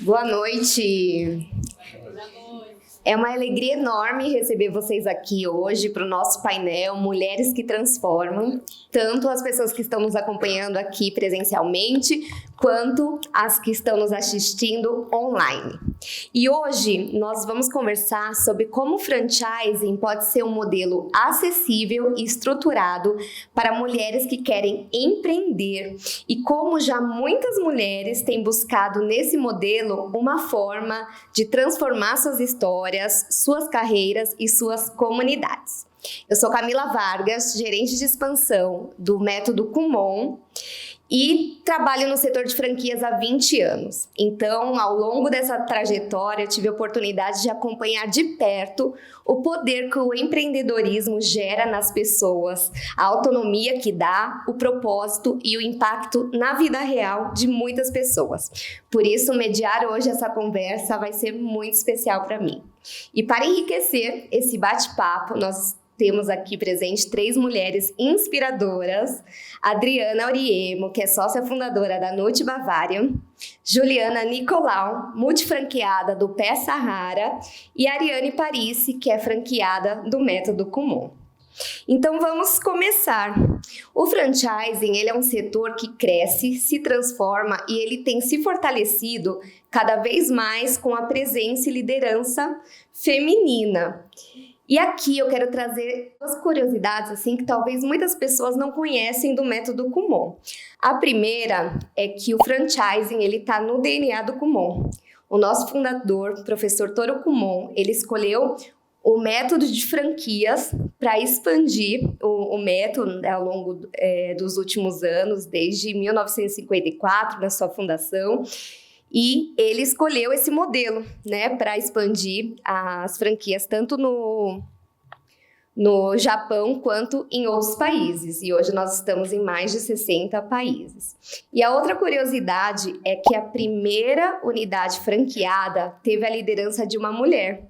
Boa noite! É uma alegria enorme receber vocês aqui hoje para o nosso painel Mulheres que Transformam, tanto as pessoas que estão nos acompanhando aqui presencialmente, quanto as que estão nos assistindo online. E hoje nós vamos conversar sobre como o franchising pode ser um modelo acessível e estruturado para mulheres que querem empreender e como já muitas mulheres têm buscado nesse modelo uma forma de transformar suas histórias, suas carreiras e suas comunidades. Eu sou Camila Vargas, gerente de expansão do Método Kumon e trabalho no setor de franquias há 20 anos. Então, ao longo dessa trajetória, eu tive a oportunidade de acompanhar de perto o poder que o empreendedorismo gera nas pessoas, a autonomia que dá, o propósito e o impacto na vida real de muitas pessoas. Por isso, mediar hoje essa conversa vai ser muito especial para mim. E para enriquecer esse bate-papo, nós temos aqui presente 3 mulheres inspiradoras: Adriana Auriemo, que é sócia fundadora da Nut Bavarian, Juliana Nicolau, multifranqueada do Pé Sahara, e Ariane Parisi, que é franqueada do Método Kumon. Então vamos começar. O franchising, ele é um setor que cresce, se transforma e ele tem se fortalecido cada vez mais com a presença e liderança feminina. E aqui eu quero trazer 2 curiosidades assim que talvez muitas pessoas não conhecem do Método Kumon. A primeira é que o franchising ele está no DNA do Kumon. O nosso fundador, o professor Toro Kumon, ele escolheu o método de franquias para expandir o método ao longo dos últimos anos, desde 1954, na sua fundação. E ele escolheu esse modelo, né, para expandir as franquias tanto no Japão quanto em outros países. E hoje nós estamos em mais de 60 países. E a outra curiosidade é que a primeira unidade franqueada teve a liderança de uma mulher,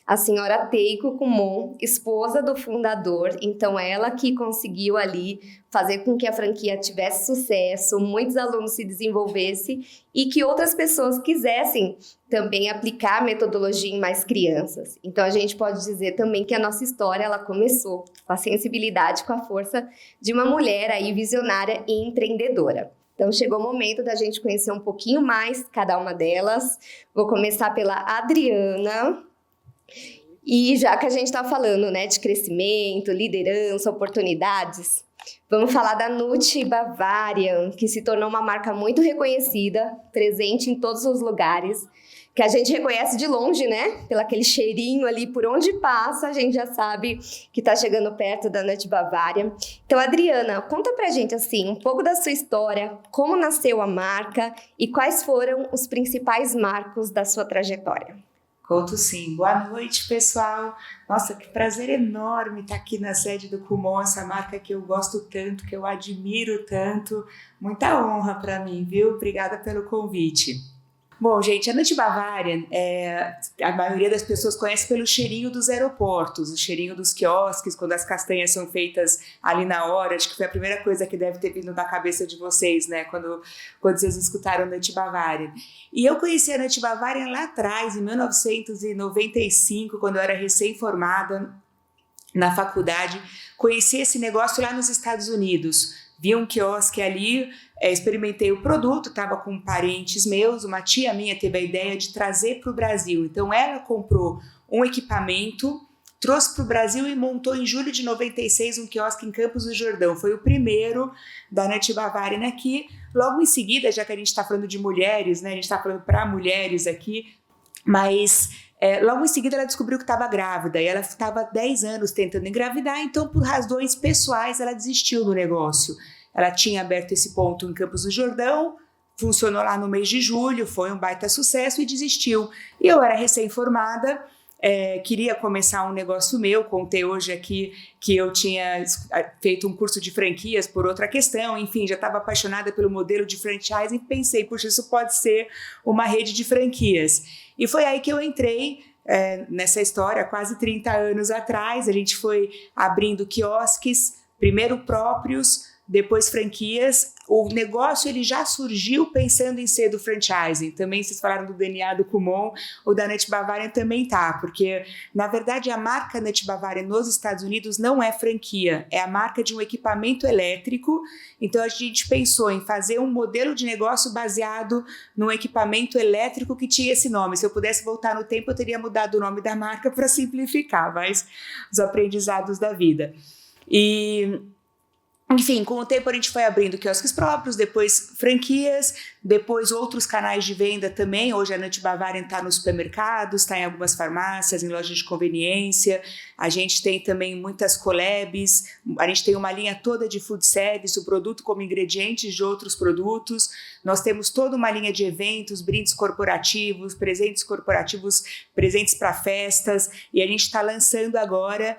a senhora Teiko Kumon, esposa do fundador. Então ela que conseguiu ali fazer com que a franquia tivesse sucesso, muitos alunos se desenvolvessem e que outras pessoas quisessem também aplicar a metodologia em mais crianças. Então a gente pode dizer também que a nossa história ela começou com a sensibilidade, com a força de uma mulher aí visionária e empreendedora. Então chegou o momento da gente conhecer um pouquinho mais cada uma delas. Vou começar pela Adriana. E já que a gente está falando, né, de crescimento, liderança, oportunidades, vamos falar da Nut Bavarian, que se tornou uma marca muito reconhecida, presente em todos os lugares, que a gente reconhece de longe, né? Pelo aquele cheirinho ali, por onde passa, a gente já sabe que está chegando perto da Nut Bavarian. Então, Adriana, conta pra gente, assim, um pouco da sua história, como nasceu a marca e quais foram os principais marcos da sua trajetória. Conto sim. Boa noite, pessoal. Nossa, que prazer enorme estar aqui na sede do Kumon, essa marca que eu gosto tanto, que eu admiro tanto. Muita honra para mim, viu? Obrigada pelo convite. Bom, gente, a Nut Bavarian, a maioria das pessoas conhece pelo cheirinho dos aeroportos, o cheirinho dos quiosques, quando as castanhas são feitas ali na hora. Acho que foi a primeira coisa que deve ter vindo na cabeça de vocês, né, quando vocês escutaram a Nut Bavarian. E eu conheci a Nut Bavarian lá atrás, em 1995, quando eu era recém-formada na faculdade. Conheci esse negócio lá nos Estados Unidos. Vi um quiosque ali, experimentei o produto, estava com parentes meus, uma tia minha teve a ideia de trazer para o Brasil. Então ela comprou um equipamento, trouxe para o Brasil e montou em julho de 96 um quiosque em Campos do Jordão. Foi o primeiro da Nut Bavarian aqui. Logo em seguida, já que a gente está falando de mulheres, né, a gente está falando para mulheres aqui, mas logo em seguida ela descobriu que estava grávida e ela estava 10 anos tentando engravidar, então por razões pessoais ela desistiu do negócio. Ela tinha aberto esse ponto em Campos do Jordão, funcionou lá no mês de julho, foi um baita sucesso e desistiu. E eu era recém-formada, queria começar um negócio meu, contei hoje aqui que eu tinha feito um curso de franquias por outra questão, enfim, já estava apaixonada pelo modelo de franchising e pensei, puxa, isso pode ser uma rede de franquias. E foi aí que eu entrei nessa história, quase 30 anos atrás. A gente foi abrindo quiosques, primeiro próprios, depois franquias. O negócio ele já surgiu pensando em ser do franchising. Também vocês falaram do DNA do Kumon, ou da Nut Bavarian também tá, porque na verdade a marca Nut Bavarian nos Estados Unidos não é franquia, é a marca de um equipamento elétrico. Então a gente pensou em fazer um modelo de negócio baseado num equipamento elétrico que tinha esse nome. Se eu pudesse voltar no tempo, eu teria mudado o nome da marca para simplificar, mas os aprendizados da vida. E enfim, com o tempo a gente foi abrindo quiosques próprios, depois franquias, depois outros canais de venda também. Hoje a Nut Bavarian está nos supermercados, está em algumas farmácias, em lojas de conveniência. A gente tem também muitas collabs, a gente tem uma linha toda de food service, o produto como ingredientes de outros produtos. Nós temos toda uma linha de eventos, brindes corporativos, presentes para festas, e a gente está lançando agora,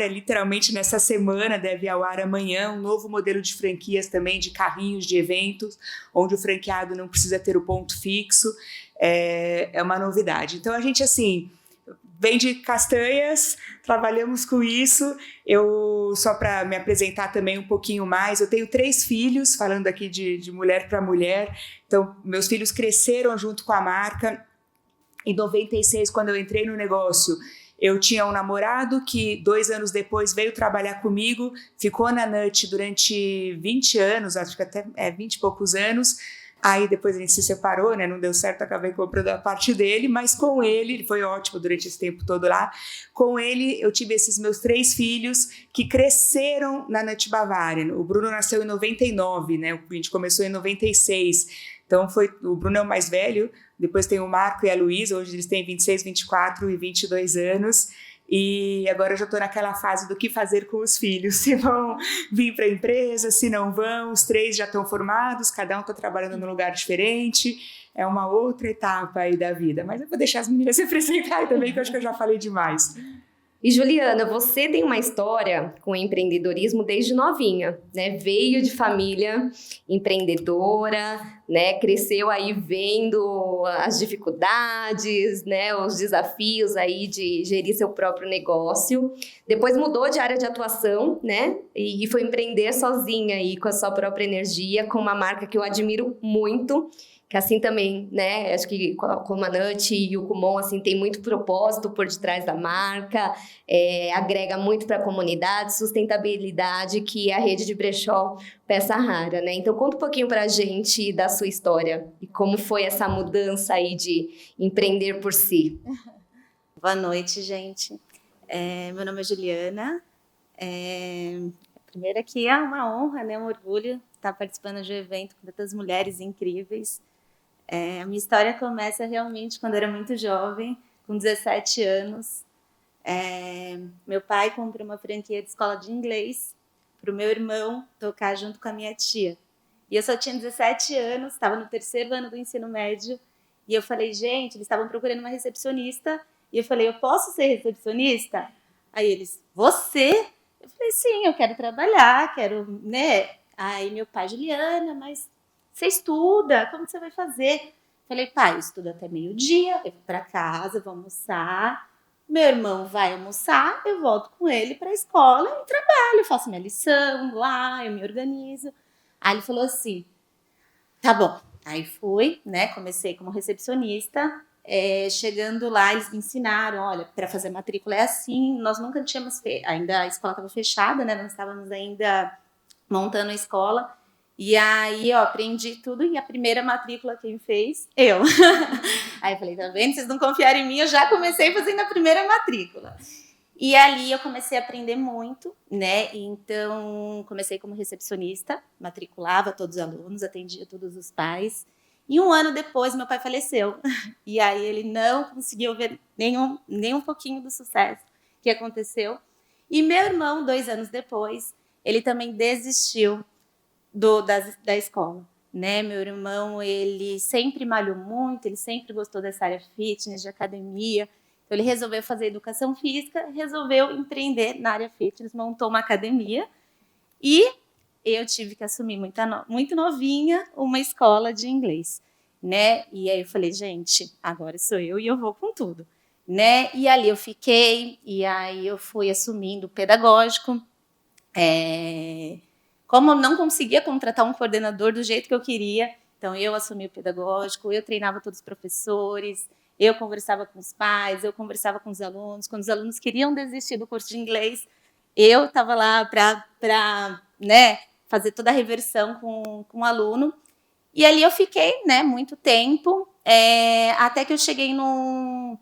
literalmente nessa semana, deve ir ao ar amanhã, um novo modelo de franquias também, de carrinhos de eventos, onde o franqueado não precisa ter o ponto fixo. É uma novidade. Então a gente, assim, vende castanhas, trabalhamos com isso. Só para me apresentar também um pouquinho mais, eu tenho 3 filhos, falando aqui de mulher para mulher. Então, meus filhos cresceram junto com a marca. Em 96, quando eu entrei no negócio, eu tinha um namorado que 2 anos depois veio trabalhar comigo, ficou na Nut durante 20 anos, acho que até 20 e poucos anos. Aí depois a gente se separou, né? Não deu certo, acabei comprando a parte dele, mas com ele foi ótimo durante esse tempo todo lá. Com ele eu tive esses meus 3 filhos que cresceram na Nut Bavarian. O Bruno nasceu em 99, né? A gente começou em 96. Então o Bruno é o mais velho, depois tem o Marco e a Luísa, hoje eles têm 26, 24 e 22 anos. E agora eu já estou naquela fase do que fazer com os filhos, se vão vir para a empresa, se não vão. Os 3 já estão formados, cada um está trabalhando num lugar diferente, é uma outra etapa aí da vida, mas eu vou deixar as meninas se apresentarem também, que eu acho que eu já falei demais. E Juliana, você tem uma história com empreendedorismo desde novinha, né? Veio de família empreendedora, né? Cresceu aí vendo as dificuldades, né? Os desafios aí de gerir seu próprio negócio. Depois mudou de área de atuação, né? E foi empreender sozinha aí com a sua própria energia, com uma marca que eu admiro muito, que assim também, né, acho que como a Nut e o Kumon, assim, tem muito propósito por detrás da marca, agrega muito para a comunidade, sustentabilidade, que é a rede de brechó peça rara, né? Então, conta um pouquinho para a gente da sua história e como foi essa mudança aí de empreender por si. Boa noite, gente. Meu nome é Juliana. Primeiro aqui é uma honra, né, um orgulho estar participando de um evento com tantas mulheres incríveis. A minha história começa realmente quando eu era muito jovem, com 17 anos. Meu pai comprou uma franquia de escola de inglês para o meu irmão tocar junto com a minha tia. E eu só tinha 17 anos, estava no 3º ano do ensino médio, e eu falei, gente, eles estavam procurando uma recepcionista, e eu falei, eu posso ser recepcionista? Aí eles, você? Eu falei, sim, eu quero trabalhar, quero, né? Aí meu pai, Juliana, mas você estuda, como você vai fazer? Falei, pai, eu estudo até meio-dia, eu vou para casa, vou almoçar, meu irmão vai almoçar, eu volto com ele para a escola e trabalho, faço minha lição lá, eu me organizo. Aí ele falou assim, tá bom. Aí fui, né, comecei como recepcionista, chegando lá eles me ensinaram, olha, para fazer matrícula é assim, nós nunca tínhamos feito, ainda a escola estava fechada, né, nós estávamos ainda montando a escola. E aí, aprendi tudo, e a primeira matrícula quem fez? Eu. Aí eu falei, tá vendo? Vocês não confiaram em mim, eu já comecei fazendo a primeira matrícula. E ali eu comecei a aprender muito, né? Então, comecei como recepcionista, matriculava todos os alunos, atendia todos os pais. E 1 ano depois, meu pai faleceu. E aí ele não conseguiu ver nem um pouquinho do sucesso que aconteceu. E meu irmão, 2 anos depois, ele também desistiu da escola, né? Meu irmão, ele sempre malhou muito, ele sempre gostou dessa área fitness, de academia. Então, ele resolveu fazer educação física, resolveu empreender na área fitness, montou uma academia e eu tive que assumir muito novinha uma escola de inglês, né? E aí eu falei, gente, agora sou eu e eu vou com tudo, né? E ali eu fiquei, e aí eu fui assumindo o pedagógico. Como eu não conseguia contratar um coordenador do jeito que eu queria, então eu assumi o pedagógico, eu treinava todos os professores, eu conversava com os pais, eu conversava com os alunos. Quando os alunos queriam desistir do curso de inglês, eu estava lá para né, fazer toda a reversão com o aluno. E ali eu fiquei, né, muito tempo, até que eu cheguei num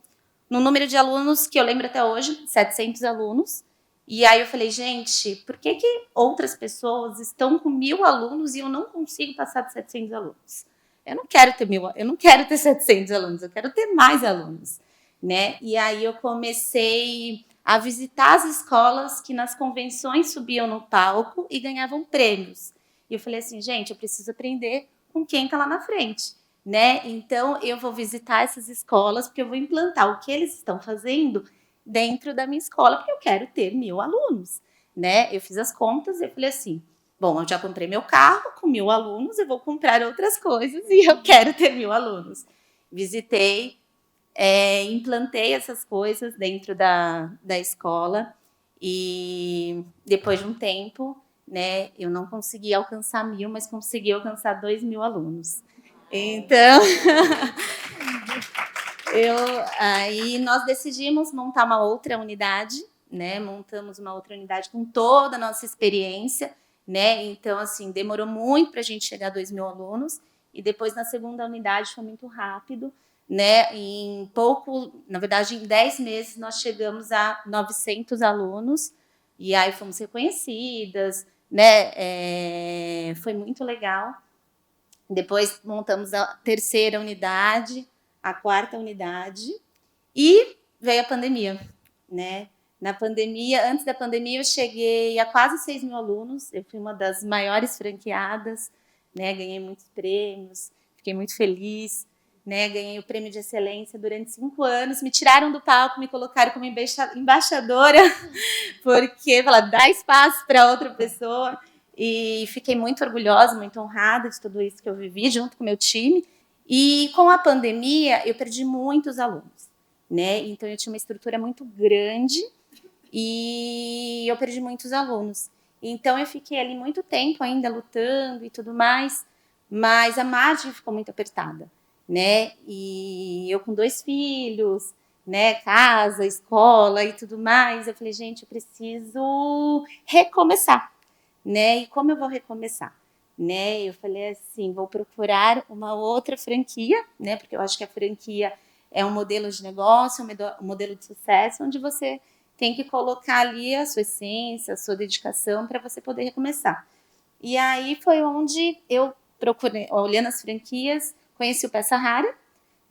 número de alunos que eu lembro até hoje, 700 alunos. E aí eu falei, gente, por que outras pessoas estão com 1.000 alunos e eu não consigo passar de 700 alunos? Eu não quero ter 700 alunos, eu quero ter mais alunos, né? E aí eu comecei a visitar as escolas que nas convenções subiam no palco e ganhavam prêmios. E eu falei assim, gente, eu preciso aprender com quem está lá na frente, né? Então eu vou visitar essas escolas porque eu vou implantar o que eles estão fazendo dentro da minha escola, porque eu quero ter 1.000 alunos, né? Eu fiz as contas e falei assim, bom, eu já comprei meu carro com 1.000 alunos, eu vou comprar outras coisas e eu quero ter 1.000 alunos. Visitei, implantei essas coisas dentro da escola e depois de um tempo, né, eu não consegui alcançar 1.000, mas consegui alcançar 2.000 alunos. Então, aí nós decidimos montar uma outra unidade, né? Montamos uma outra unidade com toda a nossa experiência, né? Então, assim, demorou muito para a gente chegar a 2.000 alunos e depois na segunda unidade foi muito rápido, né? Na verdade, em 10 meses nós chegamos a 900 alunos e aí fomos reconhecidas, né? Foi muito legal. Depois montamos a terceira unidade, a quarta unidade, e veio a pandemia, né? Antes da pandemia, eu cheguei a quase 6.000 alunos, eu fui uma das maiores franqueadas, né? Ganhei muitos prêmios, fiquei muito feliz, né? Ganhei o prêmio de excelência durante 5 anos, me tiraram do palco, me colocaram como embaixadora, porque falaram, dá espaço para outra pessoa, e fiquei muito orgulhosa, muito honrada de tudo isso que eu vivi, junto com o meu time. E com a pandemia, eu perdi muitos alunos, né? Então, eu tinha uma estrutura muito grande e eu perdi muitos alunos. Então, eu fiquei ali muito tempo ainda lutando e tudo mais, mas a margem ficou muito apertada, né? E eu com 2 filhos, né? Casa, escola e tudo mais, eu falei, gente, eu preciso recomeçar, né? E como eu vou recomeçar? Né? Eu falei assim, vou procurar uma outra franquia, né? Porque eu acho que a franquia é um modelo de negócio, um modelo de sucesso, onde você tem que colocar ali a sua essência, a sua dedicação para você poder recomeçar. E aí foi onde eu procurei, olhando as franquias, conheci o Peça Rara,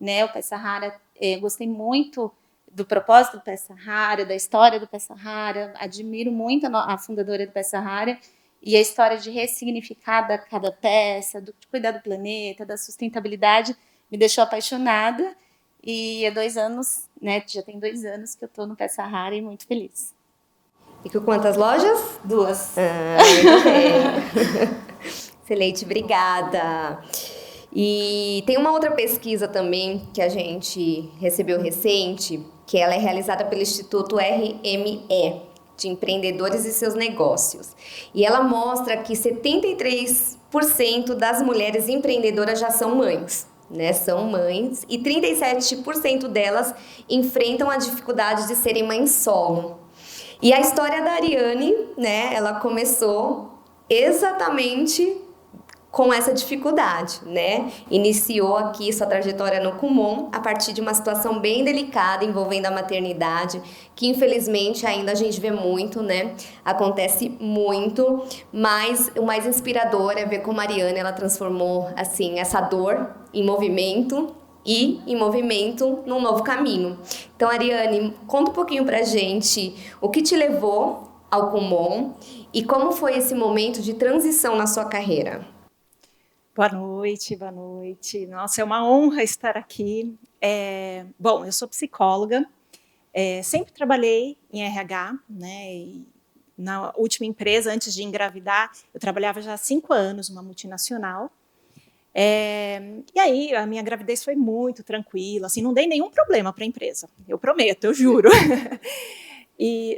né? O Peça Rara, gostei muito do propósito do Peça Rara, da história do Peça Rara, admiro muito a fundadora do Peça Rara, e a história de ressignificar cada peça, de cuidar do planeta, da sustentabilidade, me deixou apaixonada. E há 2 anos, né, já tem 2 anos que eu estou no Peça Rara e muito feliz. E com quantas lojas? 2. Muito bem. Excelente, obrigada. E tem uma outra pesquisa também que a gente recebeu recente, que ela é realizada pelo Instituto RME, de Empreendedores e Seus Negócios. E ela mostra que 73% das mulheres empreendedoras já são mães, né? São mães, e 37% delas enfrentam a dificuldade de serem mães solo. E a história da Ariane, né? Ela começou exatamente com essa dificuldade, né? Iniciou aqui sua trajetória no Kumon a partir de uma situação bem delicada envolvendo a maternidade, que infelizmente ainda a gente vê muito, né? Acontece muito, mas o mais inspirador é ver como a Ariane, ela transformou, assim, essa dor em movimento e em movimento num novo caminho. Então, Ariane, conta um pouquinho pra gente o que te levou ao Kumon e como foi esse momento de transição na sua carreira. Boa noite, boa noite. Nossa, é uma honra estar aqui. Bom, eu sou psicóloga, sempre trabalhei em RH, né? E na última empresa, antes de engravidar, eu trabalhava já há 5 anos numa multinacional. E aí, a minha gravidez foi muito tranquila, assim, não dei nenhum problema para a empresa, eu prometo, eu juro.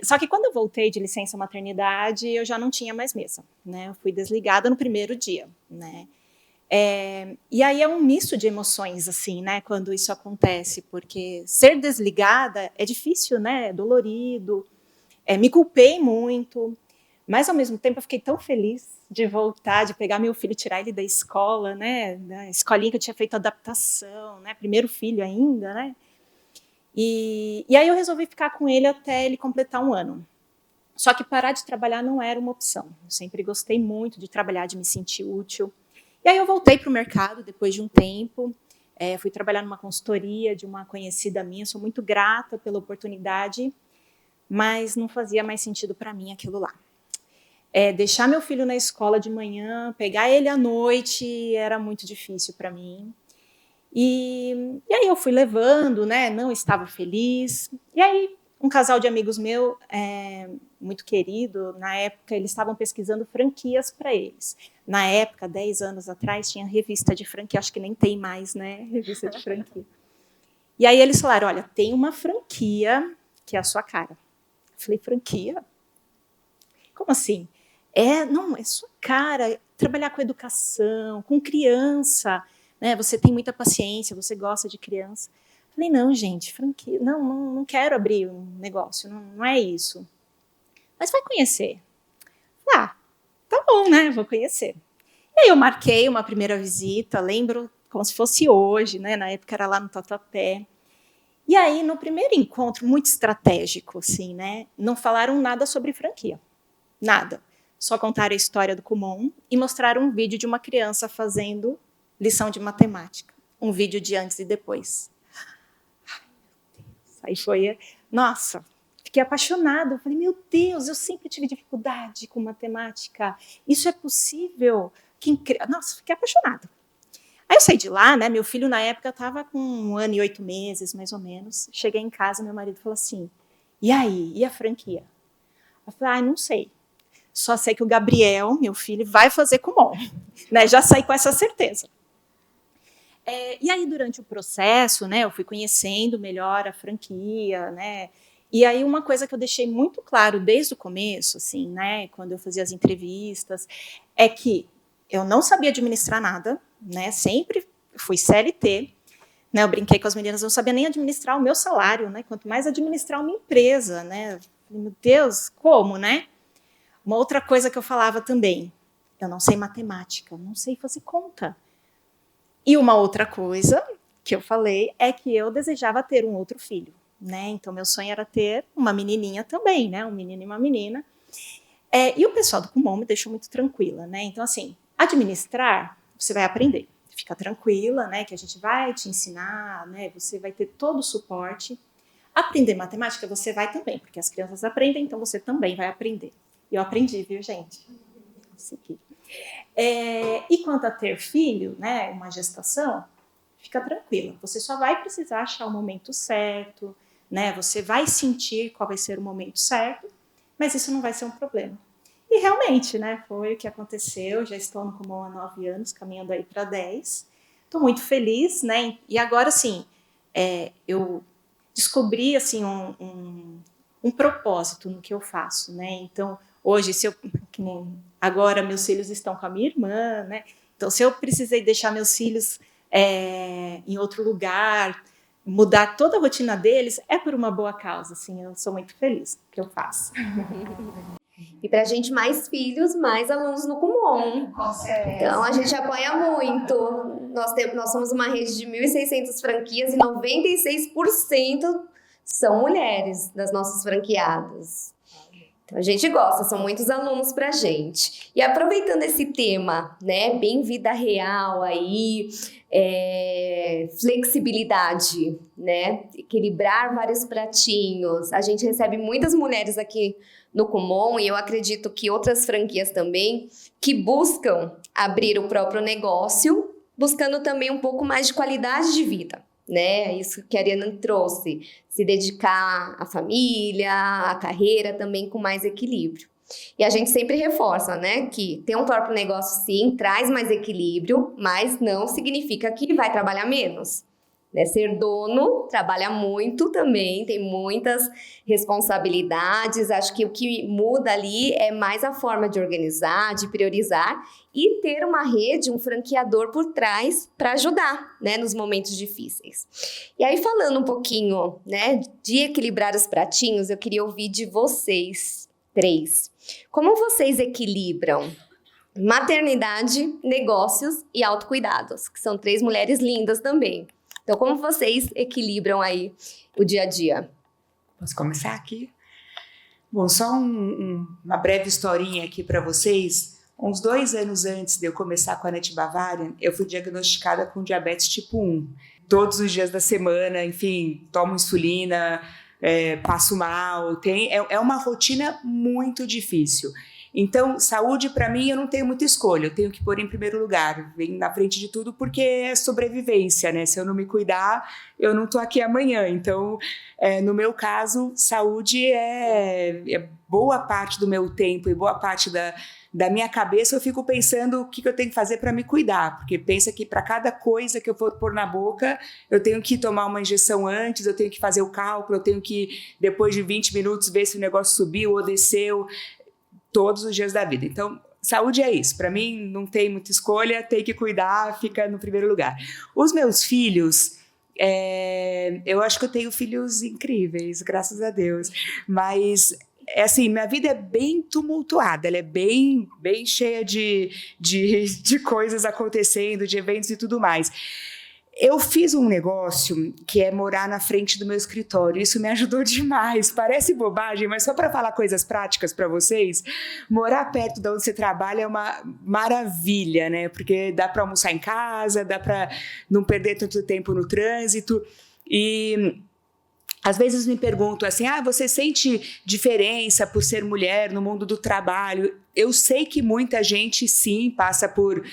Só que quando eu voltei de licença maternidade, eu já não tinha mais mesa, né? Eu fui desligada no primeiro dia, né? E aí é um misto de emoções, assim, né? Quando isso acontece, porque ser desligada é difícil, né? É dolorido. Me culpei muito, mas ao mesmo tempo eu fiquei tão feliz de voltar, de pegar meu filho e tirar ele da escola, né? Da escolinha que eu tinha feito adaptação, né? Primeiro filho ainda, né? E aí eu resolvi ficar com ele até ele completar 1 ano. Só que parar de trabalhar não era uma opção. Eu sempre gostei muito de trabalhar, de me sentir útil. E aí eu voltei para o mercado depois de um tempo. Fui trabalhar numa consultoria de uma conhecida minha. Sou muito grata pela oportunidade, mas não fazia mais sentido para mim aquilo lá. Deixar meu filho na escola de manhã, pegar ele à noite, era muito difícil para mim. E aí eu fui levando, né? Não estava feliz. E aí um casal de amigos meu, muito querido, na época eles estavam pesquisando franquias para eles. Na época, 10 anos atrás, tinha revista de franquia, acho que nem tem mais, né? Revista de franquia. E aí eles falaram, olha, tem uma franquia que é a sua cara. Eu falei, franquia? Como assim? Não, é sua cara, trabalhar com educação, com criança, né? Você tem muita paciência, você gosta de criança. Falei, não, gente, franquia, não quero abrir um negócio, não é isso. Mas vai conhecer. Falei, tá bom, né? Vou conhecer. E aí eu marquei uma primeira visita, lembro como se fosse hoje, né? Na época era lá no Tatuapé. E aí, no primeiro encontro, muito estratégico, assim, né? Não falaram nada sobre franquia. Nada. Só contaram a história do Kumon e mostraram um vídeo de uma criança fazendo lição de matemática. Um vídeo de antes e depois. Ai, meu Deus. Aí foi... Nossa, fiquei apaixonada. Eu falei, meu Deus, eu sempre tive dificuldade com matemática. Isso é possível? Nossa, fiquei apaixonada. Aí eu saí de lá, né? Meu filho, na época, estava com 1 ano e 8 meses, mais ou menos. Cheguei em casa, meu marido falou assim, e aí? E a franquia? Eu falei, não sei. Só sei que o Gabriel, meu filho, vai fazer Kumon. Né? Já saí com essa certeza. E aí, durante o processo, né, eu fui conhecendo melhor a franquia, né? E aí, uma coisa que eu deixei muito claro desde o começo, assim, né, quando eu fazia as entrevistas, é que eu não sabia administrar nada, né? Sempre fui CLT, né? Eu brinquei com as meninas, eu não sabia nem administrar o meu salário, né? Quanto mais administrar uma empresa, né? Meu Deus, como, né? Uma outra coisa que eu falava também, eu não sei matemática, não sei fazer conta. E uma outra coisa que eu falei é que eu desejava ter um outro filho, né? Então, meu sonho era ter uma menininha também, né? Um menino e uma menina. E o pessoal do Kumon me deixou muito tranquila, né? Então, assim, administrar, você vai aprender. Fica tranquila, né? Que a gente vai te ensinar, né? Você vai ter todo o suporte. Aprender matemática, você vai também, porque as crianças aprendem, então você também vai aprender. E eu aprendi, viu, gente? E quanto a ter filho, né, uma gestação, fica tranquila. Você só vai precisar achar o momento certo, né? Você vai sentir qual vai ser o momento certo, mas isso não vai ser um problema. E realmente, né, foi o que aconteceu. Já estou no Kumon há 9 anos, caminhando aí para 10. Estou muito feliz, né? E agora, assim, eu descobri assim um propósito no que eu faço, né? Então, hoje, agora meus filhos estão com a minha irmã, né? Então, se eu precisei deixar meus filhos em outro lugar, mudar toda a rotina deles, é por uma boa causa, assim. Eu sou muito feliz com o que eu faço. E pra gente, mais filhos, mais alunos no Kumon. Então, a gente apoia muito. Nós somos uma rede de 1.600 franquias e 96% são mulheres das nossas franqueadas. Então, a gente gosta, são muitos alunos pra gente. E aproveitando esse tema, né, bem vida real aí, flexibilidade, né, equilibrar vários pratinhos. A gente recebe muitas mulheres aqui no Kumon, e eu acredito que outras franquias também, que buscam abrir o próprio negócio, buscando também um pouco mais de qualidade de vida, né? Isso que a Ariana trouxe, se dedicar à família, à carreira também com mais equilíbrio. E a gente sempre reforça, né, que ter um próprio negócio sim, traz mais equilíbrio, mas não significa que vai trabalhar menos, né? Ser dono trabalha muito também, tem muitas responsabilidades. Acho que o que muda ali é mais a forma de organizar, de priorizar e ter uma rede, um franqueador por trás para ajudar, né, nos momentos difíceis. E aí, falando um pouquinho, né, de equilibrar os pratinhos, eu queria ouvir de vocês três. Como vocês equilibram maternidade, negócios e autocuidados, que são 3 mulheres lindas também. Então, como vocês equilibram aí o dia a dia? Posso começar aqui? Bom, só uma breve historinha aqui para vocês. Uns 2 anos antes de eu começar com a Nut Bavarian, eu fui diagnosticada com diabetes tipo 1. Todos os dias da semana, enfim, tomo insulina, passo mal. É uma rotina muito difícil. Então, saúde, para mim, eu não tenho muita escolha. Eu tenho que pôr em primeiro lugar. Vem na frente de tudo porque é sobrevivência, né? Se eu não me cuidar, eu não tô aqui amanhã. Então, no meu caso, saúde é boa parte do meu tempo e boa parte da minha cabeça. Eu fico pensando o que eu tenho que fazer para me cuidar. Porque pensa que para cada coisa que eu for pôr na boca, eu tenho que tomar uma injeção antes, eu tenho que fazer o cálculo, eu tenho que, depois de 20 minutos, ver se o negócio subiu ou desceu, todos os dias da vida. Então, saúde é isso. Para mim, não tem muita escolha, tem que cuidar, fica no primeiro lugar. Os meus filhos, eu acho que eu tenho filhos incríveis, graças a Deus. Mas, assim, minha vida é bem tumultuada, ela é bem cheia de coisas acontecendo, de eventos e tudo mais. Eu fiz um negócio que é morar na frente do meu escritório. Isso me ajudou demais. Parece bobagem, mas só para falar coisas práticas para vocês, morar perto de onde você trabalha é uma maravilha, né? Porque dá para almoçar em casa, dá para não perder tanto tempo no trânsito. E às vezes me perguntam assim, você sente diferença por ser mulher no mundo do trabalho? Eu sei que muita gente, sim, passa por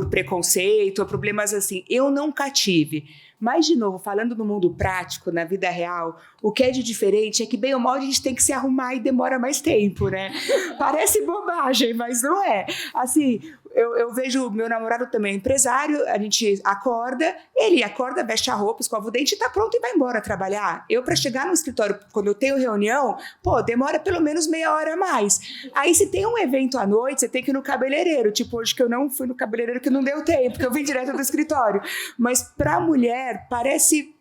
preconceito ou problemas assim. Eu nunca tive. Mas, de novo, falando no mundo prático, na vida real, o que é de diferente é que, bem ou mal, a gente tem que se arrumar e demora mais tempo, né? Parece bobagem, mas não é. Assim, eu vejo meu namorado também empresário, a gente acorda, ele acorda, veste a roupa, escova o dente e tá pronto e vai embora trabalhar. Eu, para chegar no escritório, quando eu tenho reunião, demora pelo menos meia hora a mais. Aí, se tem um evento à noite, você tem que ir no cabeleireiro. Tipo, hoje que eu não fui no cabeleireiro, que não deu tempo, porque eu vim direto do escritório. Mas pra mulher, parece,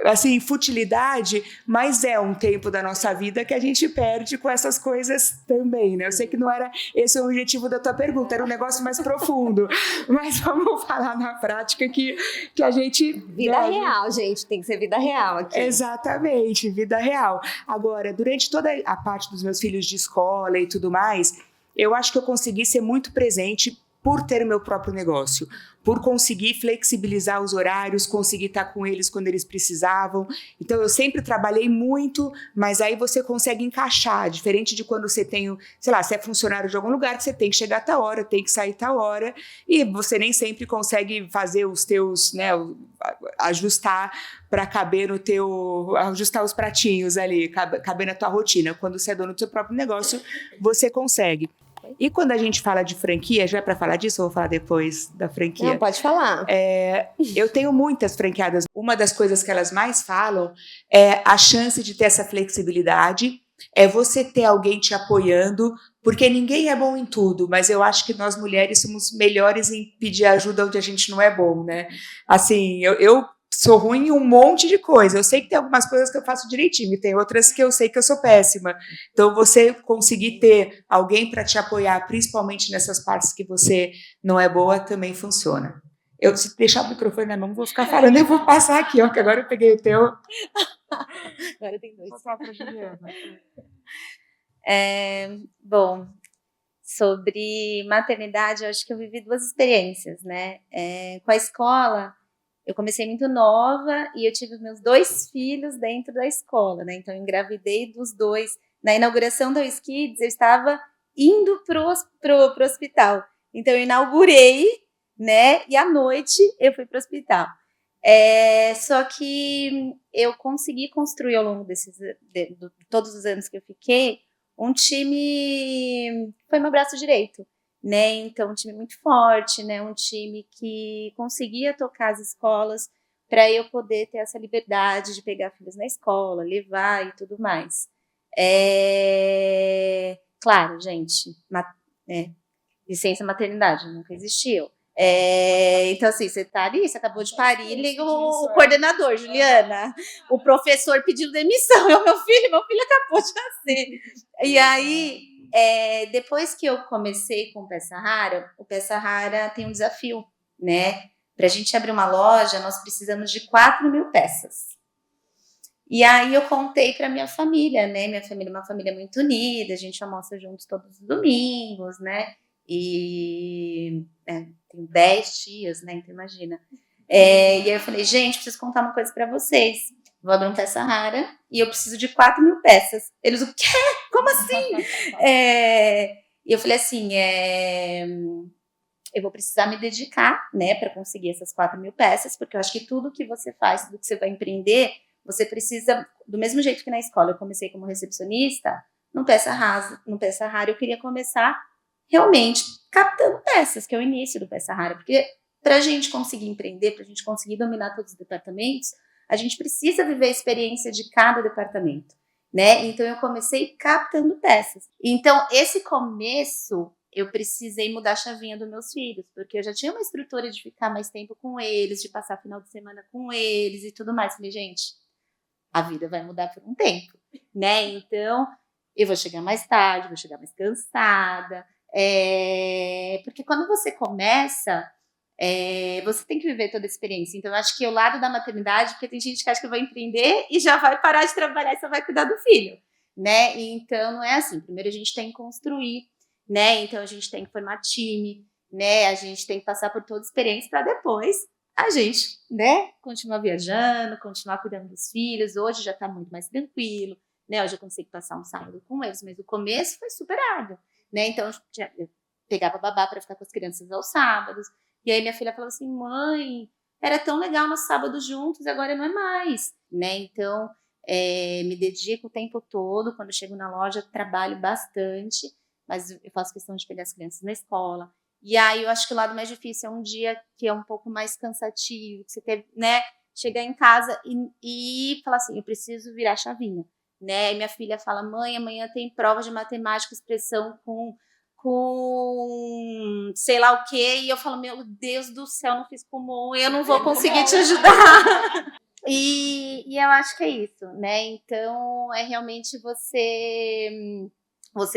assim, futilidade, mas é um tempo da nossa vida que a gente perde com essas coisas também, né? Eu sei que não era esse o objetivo da tua pergunta, era um negócio mais profundo, mas vamos falar na prática que a gente... Vida real, gente, tem que ser vida real aqui. Exatamente, vida real. Agora, durante toda a parte dos meus filhos de escola e tudo mais, eu acho que eu consegui ser muito presente por ter meu próprio negócio, por conseguir flexibilizar os horários, conseguir estar com eles quando eles precisavam. Então, eu sempre trabalhei muito, mas aí você consegue encaixar, diferente de quando você tem, sei lá, você é funcionário de algum lugar que você tem que chegar a tal hora, tem que sair a tal hora, e você nem sempre consegue fazer os teus, né, ajustar para caber no teu, ajustar os pratinhos ali, caber na tua rotina. Quando você é dono do seu próprio negócio, você consegue. E quando a gente fala de franquia, já é para falar disso ou vou falar depois da franquia? Não, pode falar. Eu tenho muitas franqueadas. Uma das coisas que elas mais falam é a chance de ter essa flexibilidade, é você ter alguém te apoiando, porque ninguém é bom em tudo, mas eu acho que nós mulheres somos melhores em pedir ajuda onde a gente não é bom, né? Assim, eu sou ruim em um monte de coisa. Eu sei que tem algumas coisas que eu faço direitinho e tem outras que eu sei que eu sou péssima. Então, você conseguir ter alguém para te apoiar, principalmente nessas partes que você não é boa, também funciona. Eu, se deixar o microfone na mão, vou ficar falando, eu vou passar aqui, ó, que agora eu peguei o teu. Agora tem 2. Vou passar para a Juliana. Bom, sobre maternidade, eu acho que eu vivi 2 experiências, né? Com a escola, eu comecei muito nova e eu tive meus 2 filhos dentro da escola, né? Então, eu engravidei dos 2. Na inauguração da Kids, eu estava indo pro hospital. Então, eu inaugurei, né? E à noite eu fui pro hospital. Só que eu consegui construir ao longo de todos os anos que eu fiquei um time que foi meu braço direito, né? Então, um time muito forte, né? Um time que conseguia tocar as escolas para eu poder ter essa liberdade de pegar filhos na escola, levar e tudo mais. Claro, gente, licença maternidade nunca existiu. Então, assim, você tá ali, você acabou de parir, liga o coordenador, Juliana, o professor pediu demissão, é o meu filho acabou de nascer. E aí, depois que eu comecei com o Peça Rara, o Peça Rara tem um desafio, né? Para a gente abrir uma loja, nós precisamos de 4.000 peças. E aí eu contei para minha família, né? Minha família é uma família muito unida, a gente almoça juntos todos os domingos, né? E tenho 10 tias, né? Então imagina. E aí eu falei, gente, preciso contar uma coisa para vocês. Vou abrir um Peça Rara e eu preciso de 4.000 peças. Eles, o quê? Como assim? E eu falei assim, eu vou precisar me dedicar, né, para conseguir essas 4.000 peças, porque eu acho que tudo que você faz, tudo que você vai empreender, você precisa, do mesmo jeito que na escola eu comecei como recepcionista, no Peça Rara eu queria começar realmente captando peças, que é o início do Peça Rara, porque para a gente conseguir empreender, para a gente conseguir dominar todos os departamentos, a gente precisa viver a experiência de cada departamento, né? Então eu comecei captando peças. Então esse começo eu precisei mudar a chavinha dos meus filhos, porque eu já tinha uma estrutura de ficar mais tempo com eles, de passar final de semana com eles e tudo mais. Falei, gente, a vida vai mudar por um tempo, né? Então eu vou chegar mais tarde, vou chegar mais cansada, porque quando você começa, você tem que viver toda a experiência. Então eu acho que é o lado da maternidade, porque tem gente que acha que vai empreender e já vai parar de trabalhar e só vai cuidar do filho, né? Então não é assim. Primeiro a gente tem que construir, né? Então a gente tem que formar time, né? A gente tem que passar por toda a experiência para depois a gente, né, continuar viajando, continuar cuidando dos filhos. Hoje já está muito mais tranquilo, né? Hoje eu consigo passar um sábado com eles, mas o começo foi super árduo, né? Então eu pegava babá para ficar com as crianças aos sábados. E aí minha filha falou assim, mãe, era tão legal nosso sábado juntos, agora não é mais, né? Então me dedico o tempo todo. Quando eu chego na loja, trabalho bastante, mas eu faço questão de pegar as crianças na escola. E aí eu acho que o lado mais difícil é um dia que é um pouco mais cansativo, que você quer, né, chegar em casa e falar assim, eu preciso virar a chavinha, né? E minha filha fala, mãe, amanhã tem prova de matemática, expressão com sei lá o quê, e eu falo, meu Deus do céu, não fiz Kumon, eu não vou conseguir te ajudar. E eu acho que é isso, né? Então é realmente você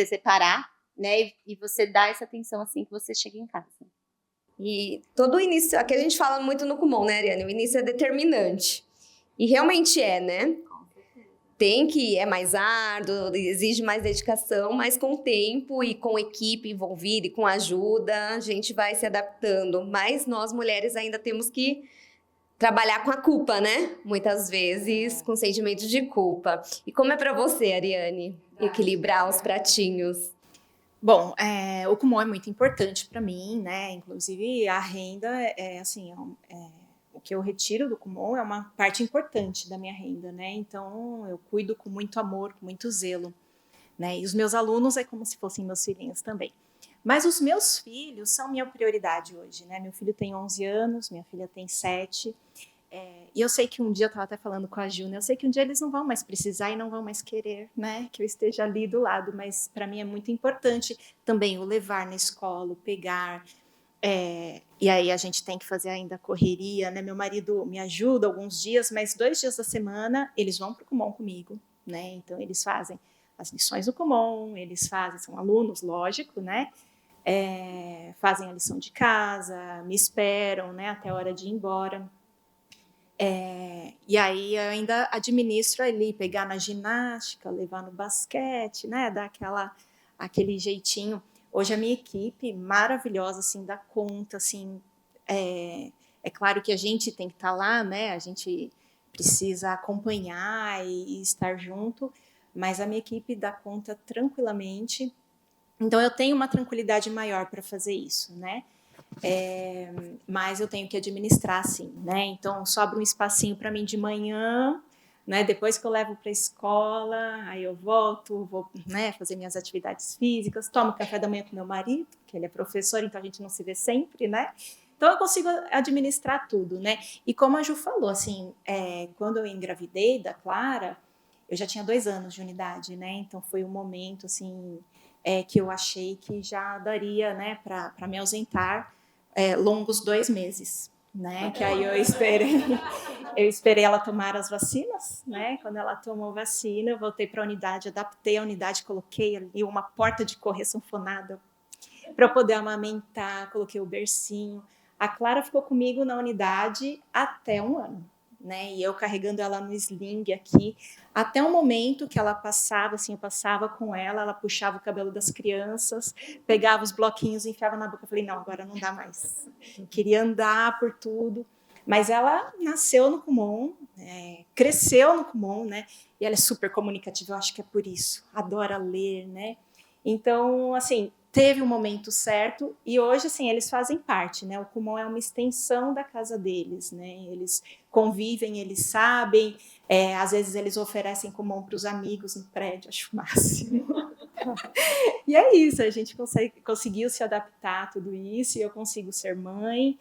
separar, né? E você dar essa atenção assim que você chega em casa. E todo o início, aqui a gente fala muito no Kumon, né, Ariane? O início é determinante. E realmente né? É mais árduo, exige mais dedicação, mas com o tempo e com equipe envolvida e com ajuda, a gente vai se adaptando. Mas nós, mulheres, ainda temos que trabalhar com a culpa, né? Muitas vezes, com sentimento de culpa. E como é para você, Ariane, equilibrar os pratinhos? Bom, o Kumon é muito importante para mim, né? Inclusive, a renda o que eu retiro do Kumon é uma parte importante da minha renda, né? Então, eu cuido com muito amor, com muito zelo, né? E os meus alunos é como se fossem meus filhinhos também. Mas os meus filhos são minha prioridade hoje, né? Meu filho tem 11 anos, minha filha tem 7. E eu sei que um dia, eu estava até falando com a Ju, né? Eu sei que um dia eles não vão mais precisar e não vão mais querer, né? Que eu esteja ali do lado, mas para mim é muito importante também o levar na escola, o pegar. E aí a gente tem que fazer ainda a correria, né? Meu marido me ajuda alguns dias, mas 2 dias da semana eles vão para o Kumon comigo, né? Então eles fazem as lições do Kumon, são alunos, lógico, né? Fazem a lição de casa, me esperam, né? Até a hora de ir embora. E aí eu ainda administro ali, pegar na ginástica, levar no basquete, né? Dar aquele jeitinho. Hoje a minha equipe maravilhosa, assim, dá conta, assim, é claro que a gente tem que estar lá, né? A gente precisa acompanhar e estar junto, mas a minha equipe dá conta tranquilamente. Então eu tenho uma tranquilidade maior para fazer isso, né? Mas eu tenho que administrar, sim, né? Então sobra um espacinho para mim de manhã, né? Depois que eu levo para a escola, aí eu volto, vou, né, fazer minhas atividades físicas, tomo café da manhã com meu marido, que ele é professor, então a gente não se vê sempre, né? Então, eu consigo administrar tudo, né? E como a Ju falou, assim, quando eu engravidei da Clara, eu já tinha 2 anos de unidade, né? Então, foi um momento, assim, que eu achei que já daria, né, para me ausentar longos 2 meses, né? Que aí eu esperei ela tomar as vacinas, né? Quando ela tomou vacina, eu voltei para a unidade, adaptei a unidade, coloquei ali uma porta de correr sanfonada para eu poder amamentar, coloquei o bercinho. A Clara ficou comigo na unidade até 1 ano, né? E eu carregando ela no sling aqui, até o momento que ela passava, assim, eu passava com ela, ela puxava o cabelo das crianças, pegava os bloquinhos e enfiava na boca. Eu falei, não, agora não dá mais. Eu queria andar por tudo. Mas ela nasceu no Kumon, cresceu no Kumon, né? E ela é super comunicativa, eu acho que é por isso. Adora ler, né? Então, assim, teve um momento certo e hoje, assim, eles fazem parte, né? O Kumon é uma extensão da casa deles, né? Eles convivem, eles sabem, às vezes eles oferecem Kumon para os amigos no prédio, acho o máximo. E é isso, a gente conseguiu se adaptar a tudo isso e eu consigo ser mãe,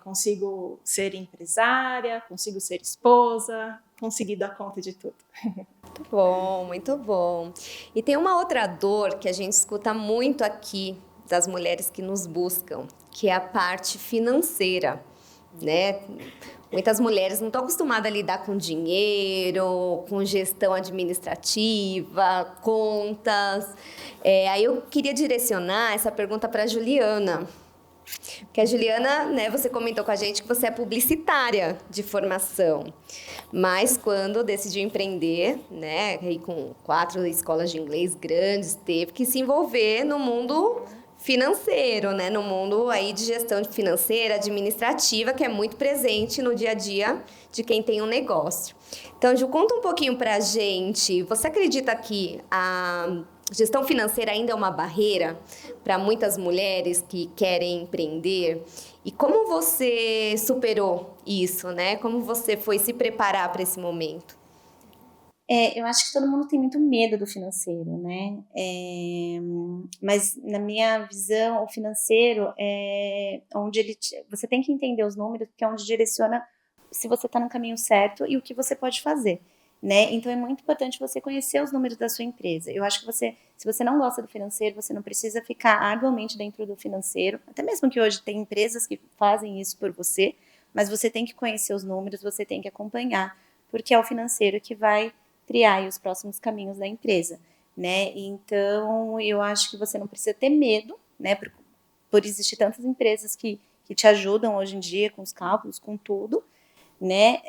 consigo ser empresária, consigo ser esposa, consegui dar conta de tudo. Muito bom, muito bom. E tem uma outra dor que a gente escuta muito aqui das mulheres que nos buscam, que é a parte financeira, né? Muitas mulheres não estão acostumadas a lidar com dinheiro, com gestão administrativa, contas. Aí eu queria direcionar essa pergunta para a Juliana. Porque a Juliana, né, você comentou com a gente que você é publicitária de formação, mas quando decidiu empreender, né, aí com 4 escolas de inglês grandes, teve que se envolver no mundo financeiro, né, no mundo aí de gestão financeira, administrativa, que é muito presente no dia a dia de quem tem um negócio. Então, Ju, conta um pouquinho pra gente, você acredita que a gestão financeira ainda é uma barreira para muitas mulheres que querem empreender? E como você superou isso, né? Como você foi se preparar para esse momento? Eu acho que todo mundo tem muito medo do financeiro, né? Mas na minha visão, o financeiro é onde você tem que entender os números, porque é onde direciona se você está no caminho certo e o que você pode fazer, né? Então é muito importante você conhecer os números da sua empresa. Eu acho que se você não gosta do financeiro, você não precisa ficar arduamente dentro do financeiro, até mesmo que hoje tem empresas que fazem isso por você, mas você tem que conhecer os números, você tem que acompanhar, porque é o financeiro que vai criar aí os próximos caminhos da empresa, né? Então, eu acho que você não precisa ter medo, né? Por existir tantas empresas que te ajudam hoje em dia com os cálculos, com tudo, né?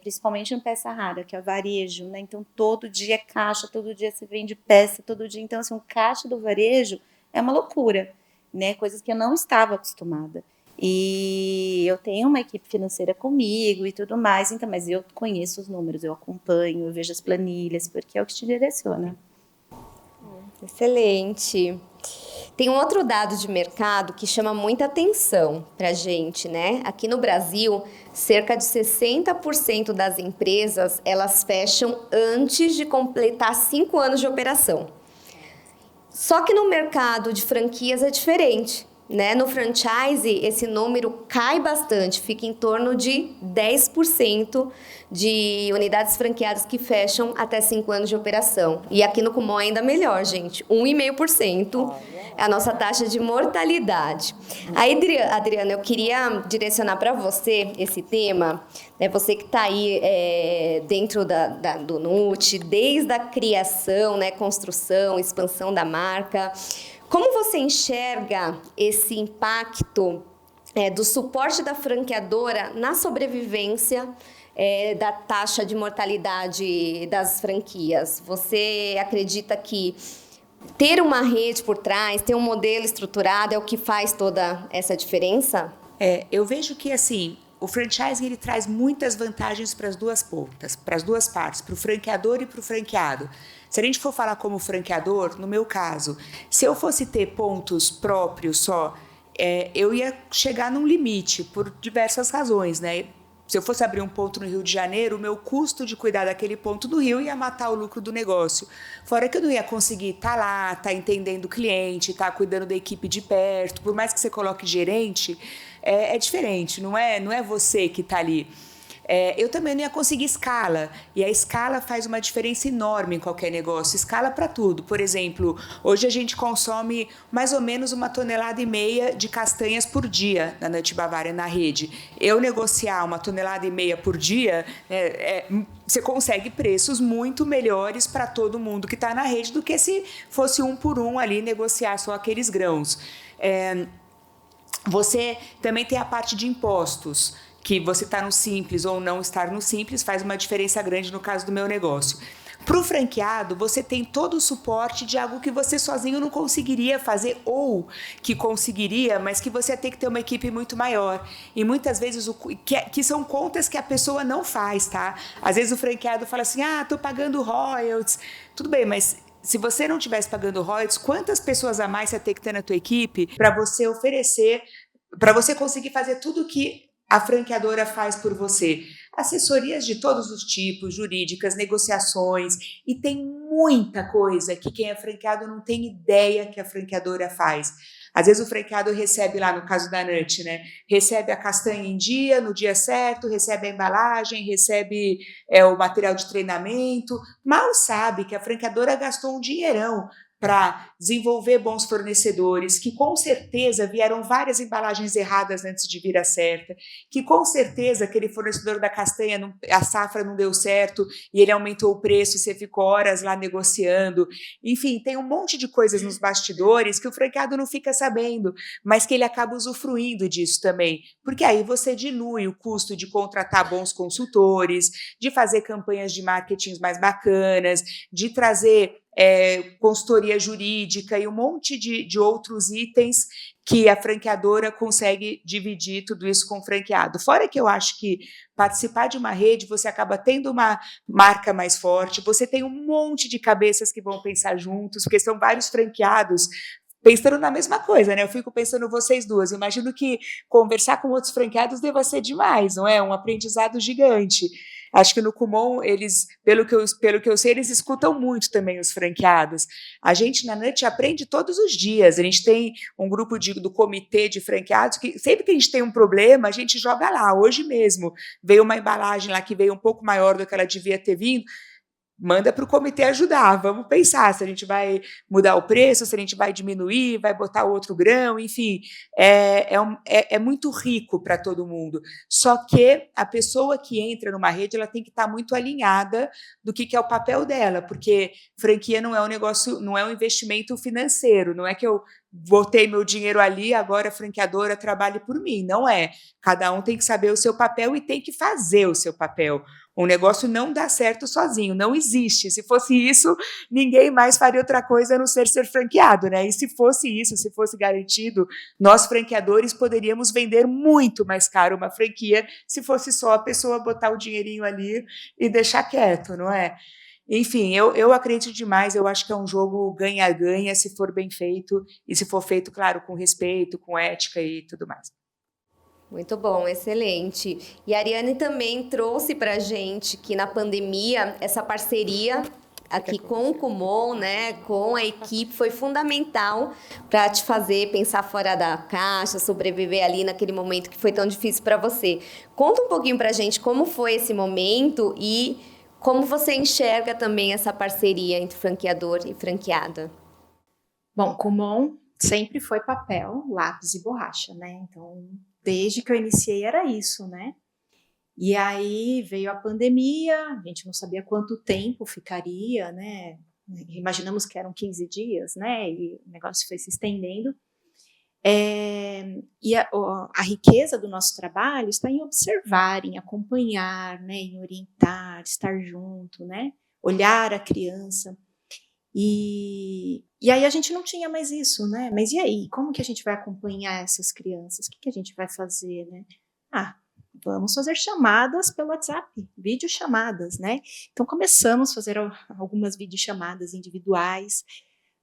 Principalmente em peça rara, que é o varejo, né? Então, todo dia é caixa, todo dia se vende peça, todo dia. Então, assim, o caixa do varejo é uma loucura, né? Coisas que eu não estava acostumada. E eu tenho uma equipe financeira comigo e tudo mais, então, mas eu conheço os números, eu acompanho, eu vejo as planilhas, porque é o que te direciona. Excelente. Tem um outro dado de mercado que chama muita atenção para a gente, né? Aqui no Brasil, cerca de 60% das empresas, elas fecham antes de completar 5 anos de operação. Só que no mercado de franquias é diferente, né? No franchise, esse número cai bastante, fica em torno de 10% de unidades franqueadas que fecham até 5 anos de operação. E aqui no Kumon ainda melhor, gente, 1,5% é a nossa taxa de mortalidade. Aí, Adriana, eu queria direcionar para você esse tema, né? Você que está aí dentro do NUT, desde a criação, né? Construção, expansão da marca. Como você enxerga esse impacto do suporte da franqueadora na sobrevivência da taxa de mortalidade das franquias? Você acredita que ter uma rede por trás, ter um modelo estruturado é o que faz toda essa diferença? Eu vejo que, assim, o franchising ele traz muitas vantagens para as duas pontas, para as duas partes, para o franqueador e para o franqueado. Se a gente for falar como franqueador, no meu caso, se eu fosse ter pontos próprios só, eu ia chegar num limite por diversas razões, né? se eu fosse abrir um ponto no Rio de Janeiro, o meu custo de cuidar daquele ponto do Rio ia matar o lucro do negócio. Fora que eu não ia conseguir estar lá, estar entendendo o cliente, estar cuidando da equipe de perto. Por mais que você coloque gerente, é diferente, não é você que está ali. Eu também não ia conseguir escala, e a escala faz uma diferença enorme em qualquer negócio, escala para tudo. Por exemplo, hoje a gente consome mais ou menos 1,5 toneladas de castanhas por dia na Nut Bavária, na rede. Eu negociar 1,5 toneladas por dia, você consegue preços muito melhores para todo mundo que está na rede do que se fosse um por um ali negociar só aqueles grãos. Você também tem a parte de impostos, que você está no Simples ou não estar no Simples faz uma diferença grande no caso do meu negócio. Para o franqueado, você tem todo o suporte de algo que você sozinho não conseguiria fazer, ou que conseguiria, mas que você ia ter que ter uma equipe muito maior. E muitas vezes, que são contas que a pessoa não faz, tá? Às vezes o franqueado fala assim, estou pagando royalties. Tudo bem, mas se você não estivesse pagando royalties, quantas pessoas a mais você ia ter que ter na tua equipe para você oferecer, para você conseguir fazer tudo que a franqueadora faz por você? Assessorias de todos os tipos, jurídicas, negociações, e tem muita coisa que quem é franqueado não tem ideia que a franqueadora faz. Às vezes o franqueado recebe lá, no caso da Nut, né? Recebe a castanha em dia, no dia certo, recebe a embalagem, recebe o material de treinamento, mal sabe que a franqueadora gastou um dinheirão para desenvolver bons fornecedores, que com certeza vieram várias embalagens erradas antes de vir a certa, que com certeza aquele fornecedor da castanha, a safra não deu certo e ele aumentou o preço e você ficou horas lá negociando. Enfim, tem um monte de coisas nos bastidores que o franqueado não fica sabendo, mas que ele acaba usufruindo disso também, porque aí você dilui o custo de contratar bons consultores, de fazer campanhas de marketing mais bacanas, de trazer consultoria jurídica e um monte de outros itens que a franqueadora consegue dividir tudo isso com o franqueado. Fora que eu acho que participar de uma rede, você acaba tendo uma marca mais forte, você tem um monte de cabeças que vão pensar juntos, porque são vários franqueados pensando na mesma coisa, né? Eu fico pensando vocês duas, imagino que conversar com outros franqueados deva ser demais, não é? Um aprendizado gigante. Acho que no Kumon, eles, pelo que eu sei, eles escutam muito também os franqueados. A gente na Nut aprende todos os dias. A gente tem um grupo do comitê de franqueados que sempre que a gente tem um problema, a gente joga lá. Hoje mesmo veio uma embalagem lá que veio um pouco maior do que ela devia ter vindo. Manda para o comitê ajudar, vamos pensar se a gente vai mudar o preço, se a gente vai diminuir, vai botar outro grão, enfim, é muito rico para todo mundo. Só que a pessoa que entra numa rede, ela tem que estar muito alinhada do que é o papel dela, porque franquia não é um negócio, não é um investimento financeiro, não é que eu botei meu dinheiro ali, agora a franqueadora trabalhe por mim, não é. Cada um tem que saber o seu papel e tem que fazer o seu papel. Um negócio não dá certo sozinho, não existe. Se fosse isso, ninguém mais faria outra coisa a não ser franqueado, né? E se fosse isso, se fosse garantido, nós franqueadores poderíamos vender muito mais caro uma franquia se fosse só a pessoa botar o dinheirinho ali e deixar quieto, não é? Enfim, eu acredito demais, eu acho que é um jogo ganha-ganha se for bem feito e se for feito, claro, com respeito, com ética e tudo mais. Muito bom, excelente. E a Ariane também trouxe para a gente que na pandemia essa parceria aqui com o Kumon, né, com a equipe, foi fundamental para te fazer pensar fora da caixa, sobreviver ali naquele momento que foi tão difícil para você. Conta um pouquinho para a gente como foi esse momento e como você enxerga também essa parceria entre franqueador e franqueada. Bom, Kumon sempre foi papel, lápis e borracha, né? Então, desde que eu iniciei era isso, né? E aí veio a pandemia, a gente não sabia quanto tempo ficaria, né? Imaginamos que eram 15 dias, né? E o negócio foi se estendendo. E a riqueza do nosso trabalho está em observar, em acompanhar, né? Em orientar, estar junto, né? Olhar a criança. E aí a gente não tinha mais isso, né? Mas e aí? Como que a gente vai acompanhar essas crianças? O que a gente vai fazer, né? Vamos fazer chamadas pelo WhatsApp, videochamadas, né? Então começamos a fazer algumas videochamadas individuais,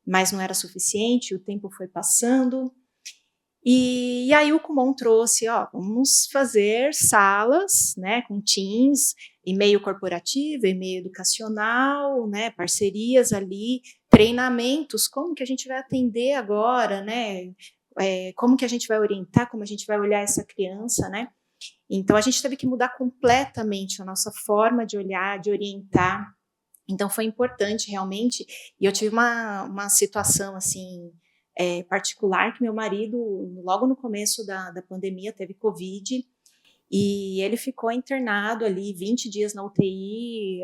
mas não era suficiente, o tempo foi passando. E aí o Kumon trouxe, vamos fazer salas, né, com teams, e-mail corporativo, e-mail educacional, né, parcerias ali, treinamentos, como que a gente vai atender agora, né, como que a gente vai orientar, como a gente vai olhar essa criança, né. Então a gente teve que mudar completamente a nossa forma de olhar, de orientar. Então foi importante realmente, e eu tive uma situação assim, particular, que meu marido, logo no começo da pandemia, teve Covid, e ele ficou internado ali 20 dias na UTI,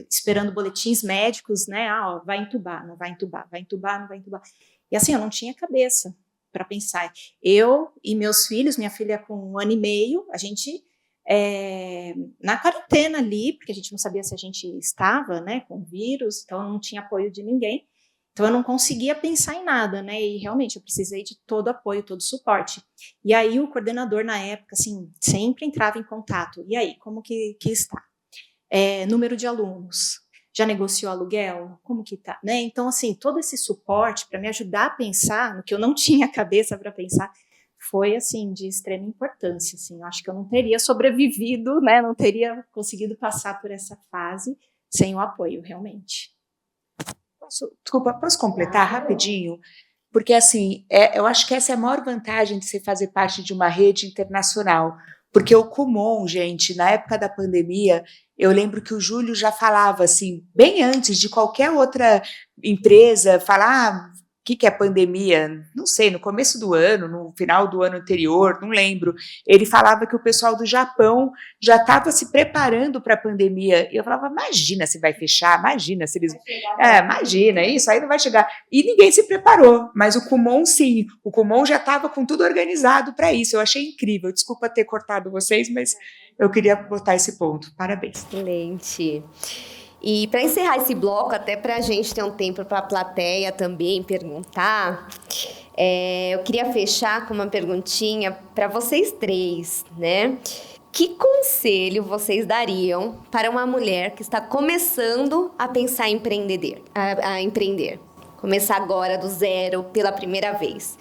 esperando boletins médicos, né? Vai entubar, não vai entubar, vai entubar, não vai entubar. E assim, eu não tinha cabeça para pensar. Eu e meus filhos, minha filha com 1 ano e meio, a gente na quarentena ali, porque a gente não sabia se a gente estava, né, com vírus, então não tinha apoio de ninguém. Então eu não conseguia pensar em nada, né? E realmente eu precisei de todo apoio, todo suporte. E aí o coordenador na época, assim, sempre entrava em contato. E aí, como que está? Número de alunos. Já negociou aluguel? Como que tá? Né? Então, assim, todo esse suporte para me ajudar a pensar no que eu não tinha cabeça para pensar foi, assim, de extrema importância. Assim, eu acho que eu não teria sobrevivido, né? Não teria conseguido passar por essa fase sem o apoio, realmente. Desculpa, posso completar rapidinho? Porque, assim, eu acho que essa é a maior vantagem de você fazer parte de uma rede internacional. Porque o Kumon, gente, na época da pandemia, eu lembro que o Júlio já falava, assim, bem antes de qualquer outra empresa falar, o que é pandemia? Não sei, no começo do ano, no final do ano anterior, não lembro. Ele falava que o pessoal do Japão já estava se preparando para a pandemia. E eu falava, imagina se vai fechar, imagina se eles... imagina, isso aí não vai chegar. E ninguém se preparou, mas o Kumon sim, o Kumon já estava com tudo organizado para isso. Eu achei incrível. Desculpa ter cortado vocês, mas eu queria botar esse ponto. Parabéns. Excelente. E para encerrar esse bloco, até para a gente ter um tempo para a plateia também perguntar, eu queria fechar com uma perguntinha para vocês três, né? Que conselho vocês dariam para uma mulher que está começando a pensar em empreender? Começar agora do zero, pela primeira vez.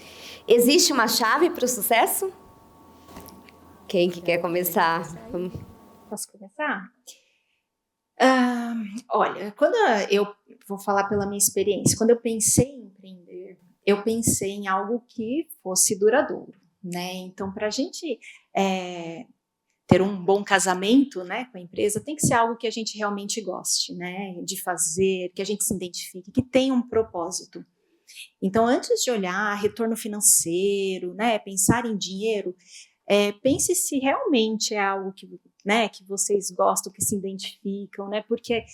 Existe uma chave para o sucesso? Quem que quer começar? Posso começar? Olha, quando eu vou falar pela minha experiência, quando eu pensei em empreender, eu pensei em algo que fosse duradouro, né? Então, para a gente ter um bom casamento, né, com a empresa, tem que ser algo que a gente realmente goste, né, de fazer, que a gente se identifique, que tenha um propósito. Então, antes de olhar retorno financeiro, né, pensar em dinheiro, pense se realmente é algo que, né, que vocês gostam, que se identificam, né, porque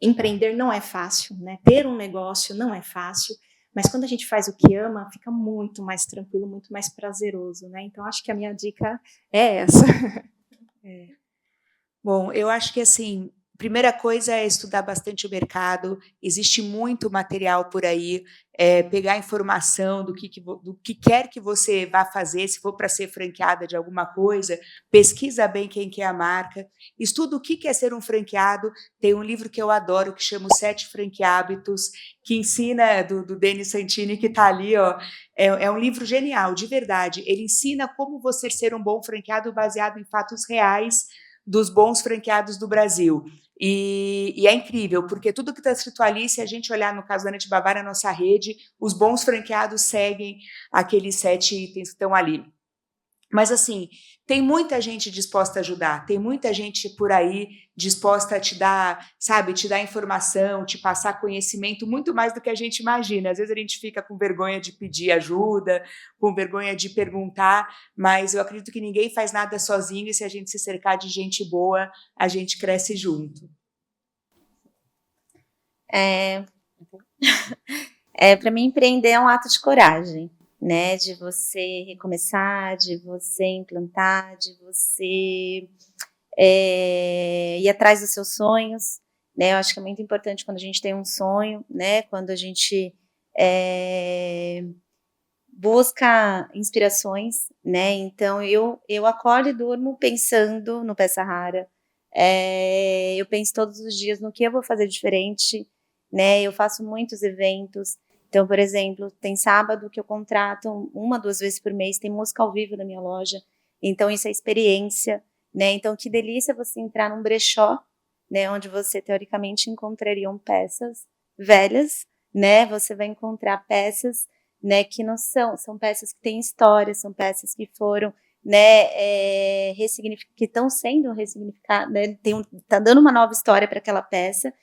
empreender não é fácil, né, ter um negócio não é fácil, mas quando a gente faz o que ama, fica muito mais tranquilo, muito mais prazeroso, né, então acho que a minha dica é essa. Bom, eu acho que, assim, primeira coisa é estudar bastante o mercado, existe muito material por aí, pegar informação do que quer que você vá fazer, se for para ser franqueada de alguma coisa, pesquisa bem quem que é a marca, estuda o que é ser um franqueado, tem um livro que eu adoro, que chama Os 7 Franqueábitos, que ensina, do Denis Santini, que está ali, é um livro genial, de verdade, ele ensina como você ser um bom franqueado baseado em fatos reais, dos bons franqueados do Brasil. E é incrível, porque tudo que está escrito ali, se a gente olhar no caso da Net Bavária, a nossa rede, os bons franqueados seguem aqueles 7 itens que estão ali. Mas, assim, tem muita gente disposta a ajudar, tem muita gente por aí disposta a te dar, sabe, te dar informação, te passar conhecimento, muito mais do que a gente imagina. Às vezes a gente fica com vergonha de pedir ajuda, com vergonha de perguntar, mas eu acredito que ninguém faz nada sozinho e se a gente se cercar de gente boa, a gente cresce junto. Para mim, empreender é um ato de coragem, né? De você recomeçar, de você implantar, de você ir atrás dos seus sonhos, né? Eu acho que é muito importante quando a gente tem um sonho, né? Quando a gente busca inspirações, né? Então, eu acordo e durmo pensando no Peça Rara. Eu penso todos os dias no que eu vou fazer diferente, né? Eu faço muitos eventos, Então, por exemplo, tem sábado que eu contrato 1, 2 vezes por mês, tem música ao vivo na minha loja. Então, isso é experiência, né? Então, que delícia você entrar num brechó, né? Onde você, teoricamente, encontrariam peças velhas, né? Você vai encontrar peças, né? Que não são peças que têm história, são peças que foram, né? Que estão sendo ressignificadas, né? Tá dando uma nova história para aquela peça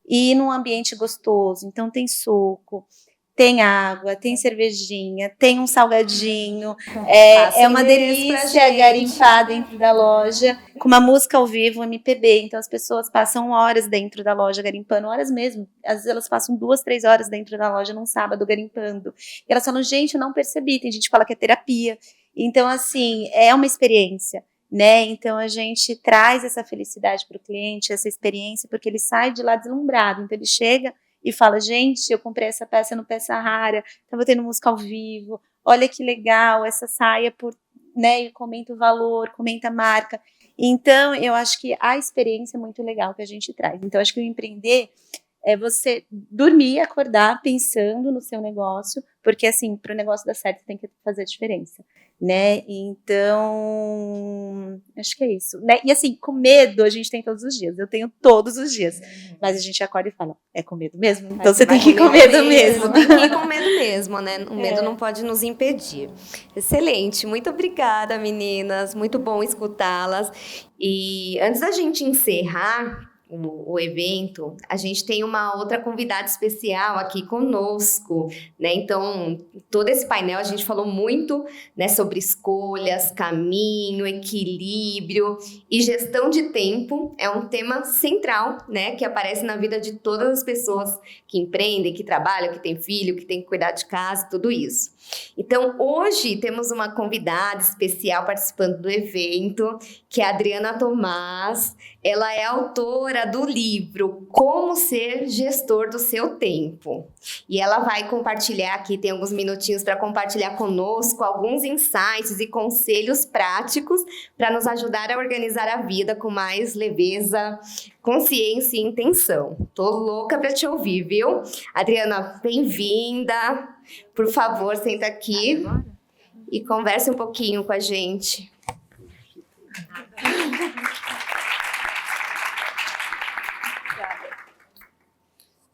e num ambiente gostoso. Então, tem suco, tem água, tem cervejinha, tem um salgadinho, é uma delícia garimpar dentro da loja, com uma música ao vivo, MPB, então as pessoas passam horas dentro da loja garimpando, horas mesmo, às vezes elas passam 2, 3 horas dentro da loja num sábado garimpando, e elas falam, gente, eu não percebi, tem gente que fala que é terapia, então assim, é uma experiência, né, então a gente traz essa felicidade para o cliente, essa experiência, porque ele sai de lá deslumbrado, então ele chega e fala, gente, eu comprei essa peça no Peça Rara, tava tendo música ao vivo, olha que legal, essa saia né, e comenta o valor, comenta a marca. Então, eu acho que a experiência é muito legal que a gente traz. Então, acho que o empreender é você dormir, acordar pensando no seu negócio, porque, assim, para o negócio dar certo, tem que fazer a diferença, né? Então, acho que é isso, né? E, assim, com medo a gente tem todos os dias. Eu tenho todos os dias. Mas a gente acorda e fala, é com medo mesmo? Então você tem que ir com medo mesmo. Tem que ir com medo mesmo, né? O medo não pode nos impedir. Excelente. Muito obrigada, meninas. Muito bom escutá-las. E antes da gente encerrar o evento, a gente tem uma outra convidada especial aqui conosco, né? Então, todo esse painel a gente falou muito, né, sobre escolhas, caminho, equilíbrio e gestão de tempo. É um tema central, né, que aparece na vida de todas as pessoas que empreendem, que trabalham, que têm filho, que têm que cuidar de casa, tudo isso. Então, hoje temos uma convidada especial participando do evento, que é a Adriana Tomás. Ela é autora do livro Como Ser Gestor do Seu Tempo. E ela vai compartilhar aqui, tem alguns minutinhos para compartilhar conosco alguns insights e conselhos práticos para nos ajudar a organizar a vida com mais leveza, consciência e intenção. Tô louca para te ouvir, viu? Adriana, bem-vinda. Por favor, senta aqui e converse um pouquinho com a gente.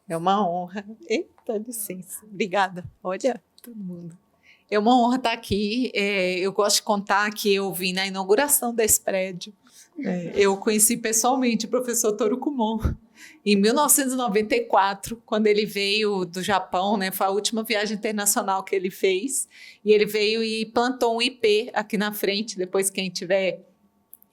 É uma honra. Eita, licença. Obrigada. Olha, todo mundo. É uma honra estar aqui. Eu gosto de contar que eu vim na inauguração desse prédio. Eu conheci pessoalmente o professor Toru Kumon em 1994, quando ele veio do Japão, né? Foi a última viagem internacional que ele fez. E ele veio e plantou um IP aqui na frente, depois quem tiver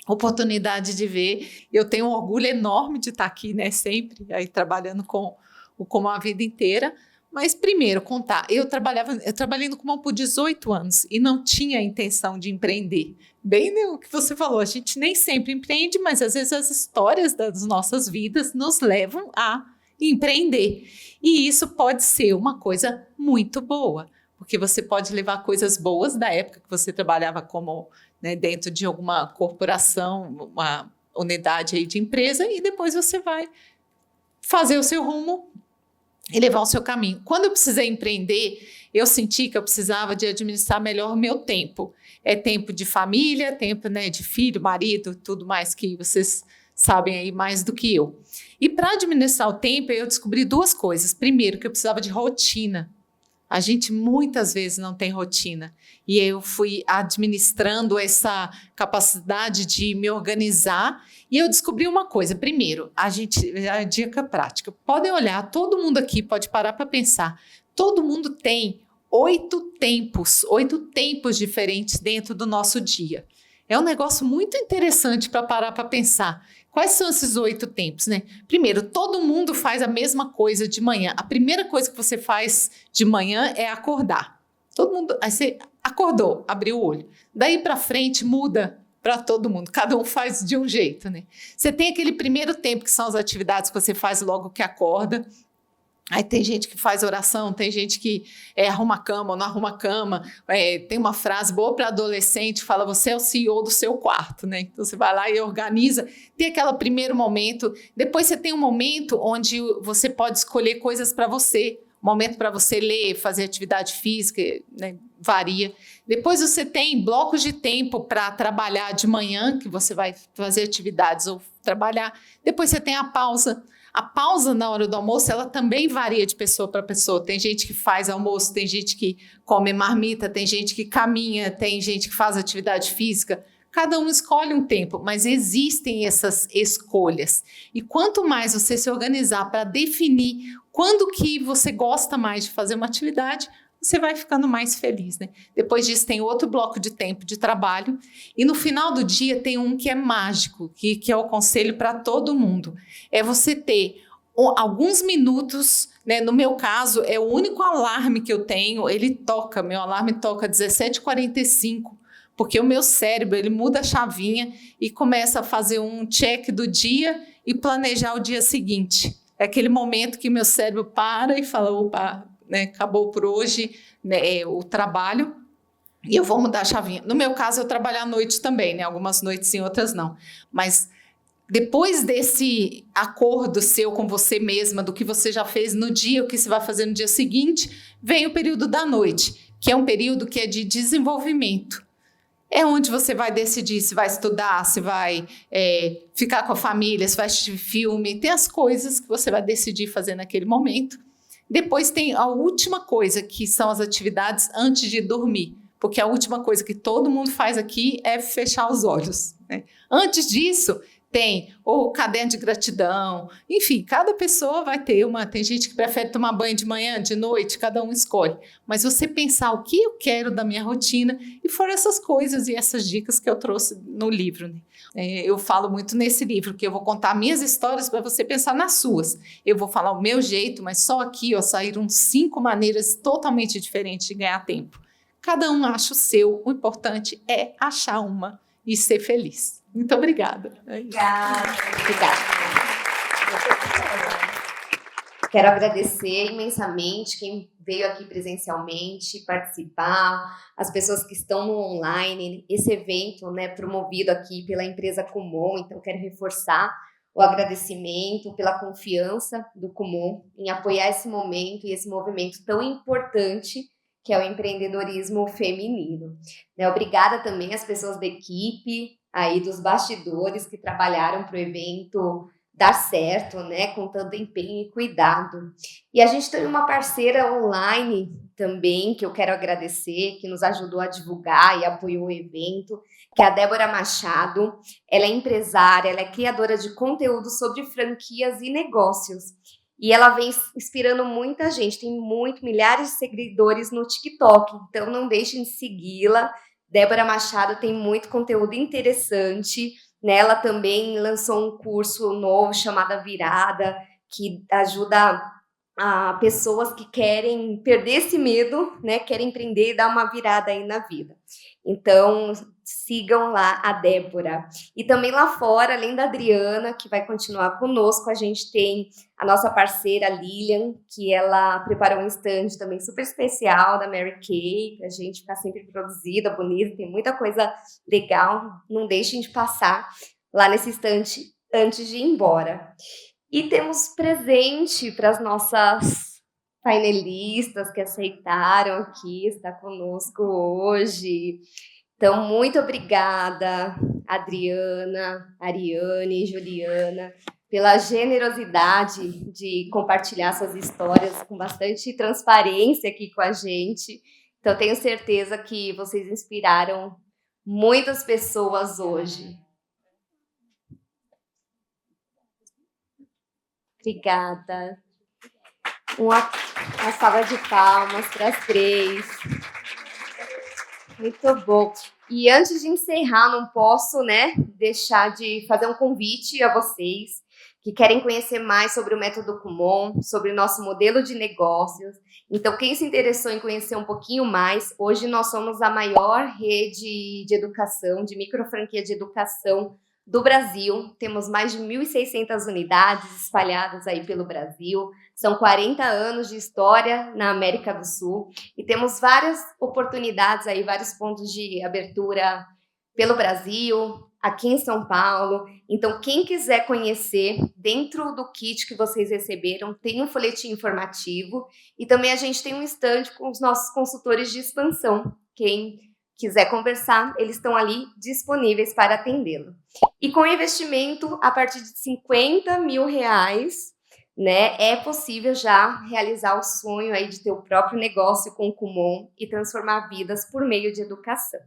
oportunidade de ver. Eu tenho um orgulho enorme de estar aqui, né? Sempre aí trabalhando com o Kumon a vida inteira. Mas primeiro, contar, eu trabalhei no Kumon por 18 anos e não tinha a intenção de empreender. Bem o que você falou, a gente nem sempre empreende, mas às vezes as histórias das nossas vidas nos levam a empreender. E isso pode ser uma coisa muito boa, porque você pode levar coisas boas da época que você trabalhava como, né, dentro de alguma corporação, uma unidade aí de empresa, e depois você vai fazer o seu rumo e levar o seu caminho. Quando eu precisei empreender, eu senti que eu precisava de administrar melhor o meu tempo. É tempo de família, tempo, né, de filho, marido, tudo mais que vocês sabem aí mais do que eu. E para administrar o tempo, eu descobri 2 coisas. Primeiro, que eu precisava de rotina. A gente muitas vezes não tem rotina. E eu fui administrando essa capacidade de me organizar. E eu descobri uma coisa. Primeiro, a dica prática. Podem olhar, todo mundo aqui pode parar para pensar. Todo mundo tem 8 tempos diferentes dentro do nosso dia. É um negócio muito interessante para parar para pensar. Quais são esses 8 tempos, né? Primeiro, todo mundo faz a mesma coisa de manhã. A primeira coisa que você faz de manhã é acordar. Todo mundo, aí você acordou, abriu o olho. Daí para frente muda para todo mundo. Cada um faz de um jeito, né? Você tem aquele primeiro tempo que são as atividades que você faz logo que acorda. Aí tem gente que faz oração, tem gente que arruma a cama ou não arruma a cama. Tem uma frase boa para adolescente, fala, você é o CEO do seu quarto, né? Então você vai lá e organiza. Tem aquele primeiro momento, depois você tem um momento onde você pode escolher coisas para você, momento para você ler, fazer atividade física, né, varia. Depois você tem blocos de tempo para trabalhar de manhã, que você vai fazer atividades ou trabalhar. Depois você tem a pausa. A pausa na hora do almoço, ela também varia de pessoa para pessoa. Tem gente que faz almoço, tem gente que come marmita, tem gente que caminha, tem gente que faz atividade física. Cada um escolhe um tempo, mas existem essas escolhas. E quanto mais você se organizar para definir quando que você gosta mais de fazer uma atividade, você vai ficando mais feliz, né? Depois disso tem outro bloco de tempo de trabalho e no final do dia tem um que é mágico, que é o conselho para todo mundo. É você ter alguns minutos, né? No meu caso, é o único alarme que eu tenho, meu alarme toca 17h45, porque o meu cérebro, ele muda a chavinha e começa a fazer um check do dia e planejar o dia seguinte. É aquele momento que meu cérebro para e fala, opa, né, acabou por hoje, né, o trabalho, e eu vou mudar a chavinha. No meu caso, eu trabalho à noite também, né, algumas noites sim, outras não. Mas depois desse acordo seu com você mesma, do que você já fez no dia, o que você vai fazer no dia seguinte, vem o período da noite, que é um período que é de desenvolvimento. É onde você vai decidir se vai estudar, se vai ficar com a família, se vai assistir filme. Tem as coisas que você vai decidir fazer naquele momento. Depois tem a última coisa, que são as atividades antes de dormir. Porque a última coisa que todo mundo faz aqui é fechar os olhos, né? Antes disso, tem o caderno de gratidão. Enfim, cada pessoa vai ter uma... Tem gente que prefere tomar banho de manhã, de noite, cada um escolhe. Mas você pensar o que eu quero da minha rotina, e foram essas coisas e essas dicas que eu trouxe no livro, né? Eu falo muito nesse livro, que eu vou contar minhas histórias para você pensar nas suas. Eu vou falar o meu jeito, mas só aqui saíram 5 maneiras totalmente diferentes de ganhar tempo. Cada um acha o seu, o importante é achar uma e ser feliz. Muito obrigada. Obrigada. Quero agradecer imensamente quem veio aqui presencialmente participar, as pessoas que estão no online, esse evento, né, promovido aqui pela empresa Kumon. Então, quero reforçar o agradecimento pela confiança do Kumon em apoiar esse momento e esse movimento tão importante que é o empreendedorismo feminino. Né, obrigada também às pessoas da equipe, aí dos bastidores que trabalharam para o evento dar certo, né, com tanto empenho e cuidado. E a gente tem uma parceira online também, que eu quero agradecer, que nos ajudou a divulgar e apoiou o evento, que é a Débora Machado. Ela é empresária, ela é criadora de conteúdo sobre franquias e negócios. E ela vem inspirando muita gente, tem milhares de seguidores no TikTok, então não deixem de segui-la. Débora Machado tem muito conteúdo interessante. Ela também lançou um curso novo chamado Virada, que ajuda a pessoas que querem perder esse medo, né? Querem empreender e dar uma virada aí na vida. Então, sigam lá a Débora. E também lá fora, além da Adriana, que vai continuar conosco, a gente tem a nossa parceira Lilian, que ela preparou um stand também super especial da Mary Kay, para a gente ficar sempre produzida, bonita, tem muita coisa legal, não deixem de passar lá nesse stand antes de ir embora. E temos presente para as nossas painelistas que aceitaram aqui estar conosco hoje. Então, muito obrigada, Adriana, Ariane e Juliana, pela generosidade de compartilhar suas histórias com bastante transparência aqui com a gente. Então, tenho certeza que vocês inspiraram muitas pessoas hoje. Obrigada. Uma salva de palmas para as 3. Muito bom. E antes de encerrar, não posso, né, deixar de fazer um convite a vocês que querem conhecer mais sobre o método Kumon, sobre o nosso modelo de negócios. Então, quem se interessou em conhecer um pouquinho mais, hoje nós somos a maior rede de educação, de microfranquia de educação do Brasil. Temos mais de 1.600 unidades espalhadas aí pelo Brasil. São 40 anos de história na América do Sul e temos várias oportunidades aí, vários pontos de abertura pelo Brasil, aqui em São Paulo. Então, quem quiser conhecer, dentro do kit que vocês receberam, tem um folhetim informativo e também a gente tem um stand com os nossos consultores de expansão. Quem quiser conversar, eles estão ali disponíveis para atendê-lo. E com investimento a partir de R$50 mil, né, é possível já realizar o sonho aí de ter o próprio negócio com o Kumon e transformar vidas por meio de educação.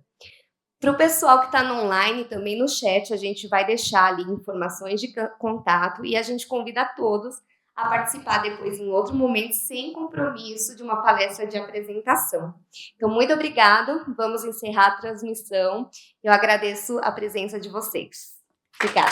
Para o pessoal que está no online, também no chat, a gente vai deixar ali informações de contato e a gente convida a todos a participar depois em outro momento, sem compromisso, de uma palestra de apresentação. Então, muito obrigado. Vamos encerrar a transmissão. Eu agradeço a presença de vocês. Obrigada.